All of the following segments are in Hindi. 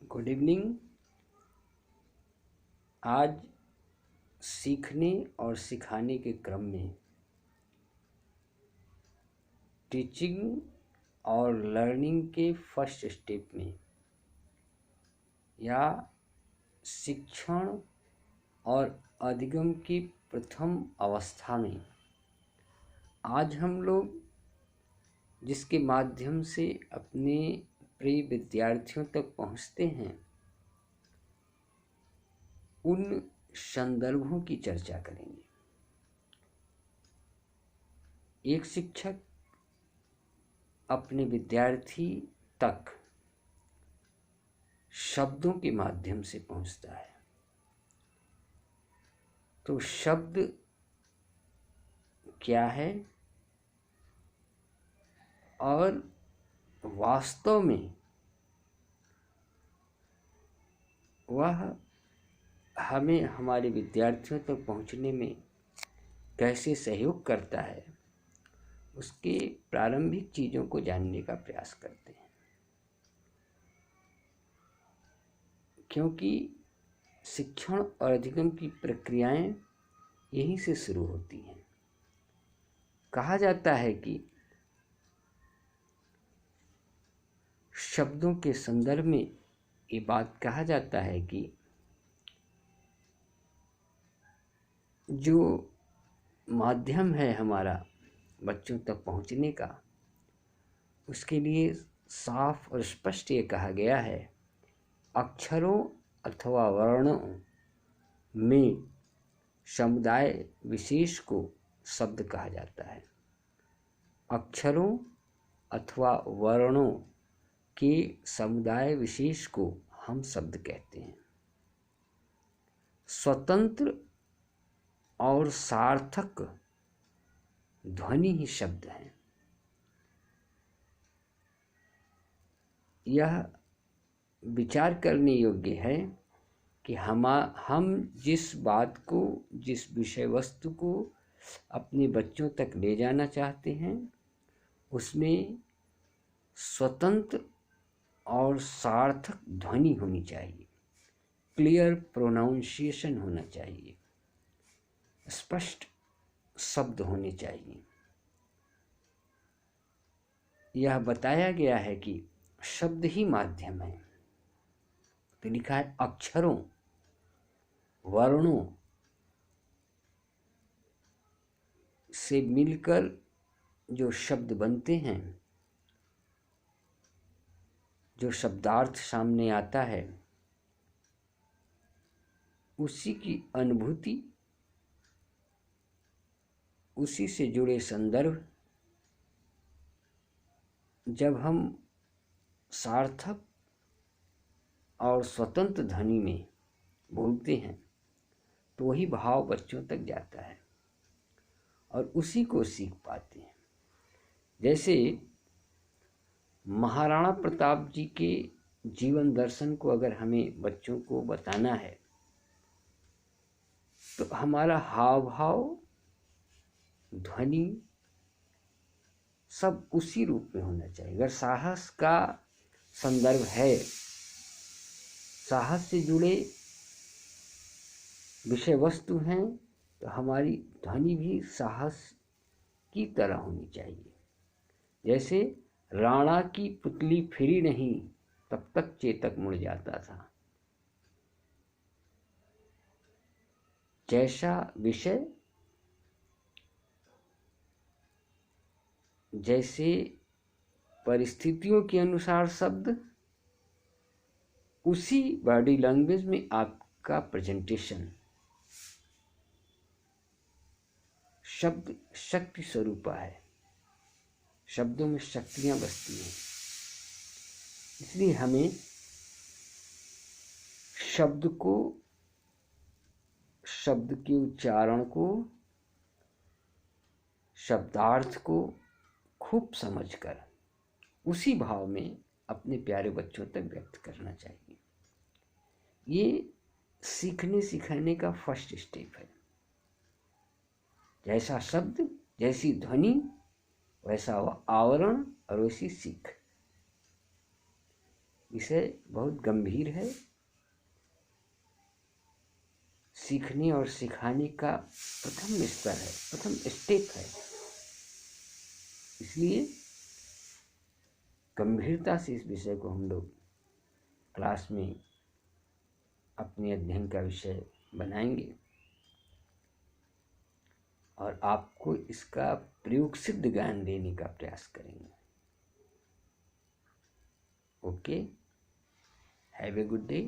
Good evening. आज सीखने और सिखाने के क्रम में टीचिंग और लर्निंग के फर्स्ट स्टेप में या शिक्षण और अधिगम की प्रथम अवस्था में आज हम लोग जिसके माध्यम से अपने प्रिय विद्यार्थियों तक पहुंचते हैं उन संदर्भों की चर्चा करेंगे। एक शिक्षक अपने विद्यार्थी तक शब्दों के माध्यम से पहुंचता है, तो शब्द क्या है और वास्तव में वह हमें हमारे विद्यार्थियों तक पहुंचने में कैसे सहयोग करता है, उसके प्रारंभिक चीज़ों को जानने का प्रयास करते हैं। क्योंकि शिक्षण और अधिगम की प्रक्रियाएं यहीं से शुरू होती हैं। कहा जाता है कि शब्दों के संदर्भ में ये बात कहा जाता है कि जो माध्यम है हमारा बच्चों तक पहुंचने का, उसके लिए साफ और स्पष्ट ये कहा गया है, अक्षरों अथवा वर्णों में समुदाय विशेष को शब्द कहा जाता है। अक्षरों अथवा वर्णों के समुदाय विशेष को हम शब्द कहते हैं। स्वतंत्र और सार्थक ध्वनि ही शब्द हैं। यह विचार करने योग्य है कि हम जिस बात को, जिस विषय वस्तु को अपने बच्चों तक ले जाना चाहते हैं, उसमें स्वतंत्र और सार्थक ध्वनि होनी चाहिए, क्लियर प्रोनाउंसिएशन होना चाहिए, स्पष्ट शब्द होने चाहिए। यह बताया गया है कि शब्द ही माध्यम है। तो लिखा है अक्षरों वर्णों से मिलकर जो शब्द बनते हैं, जो शब्दार्थ सामने आता है, उसी की अनुभूति, उसी से जुड़े संदर्भ जब हम सार्थक और स्वतंत्र ध्वनि में बोलते हैं तो वही भाव बच्चों तक जाता है और उसी को सीख पाते हैं। जैसे महाराणा प्रताप जी के जीवन दर्शन को अगर हमें बच्चों को बताना है तो हमारा हाव भाव, ध्वनि सब उसी रूप में होना चाहिए। अगर साहस का संदर्भ है, साहस से जुड़े विषय वस्तु हैं, तो हमारी ध्वनि भी साहस की तरह होनी चाहिए। जैसे राणा की पुतली फिरी नहीं, तब तक चेतक मुड़ जाता था। जैसा विषय, जैसे परिस्थितियों के अनुसार शब्द, उसी बॉडी लैंग्वेज में आपका प्रेजेंटेशन। शब्द शक्ति स्वरूपा है, शब्दों में शक्तियां बसती हैं। इसलिए हमें शब्द को, शब्द के उच्चारण को, शब्दार्थ को खूब समझकर उसी भाव में अपने प्यारे बच्चों तक व्यक्त करना चाहिए। ये सीखने सिखाने का फर्स्ट स्टेप है। जैसा शब्द, जैसी ध्वनि, वैसा आवरण और वैसी सीख। विषय बहुत गंभीर है। सीखने और सिखाने का प्रथम स्तर है, प्रथम स्टेप है। इसलिए गंभीरता से इस विषय को हम लोग क्लास में अपने अध्ययन का विषय बनाएंगे और आपको इसका प्रयोग सिद्ध ज्ञान देने का प्रयास करेंगे। Okay, have a good day,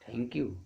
thank you.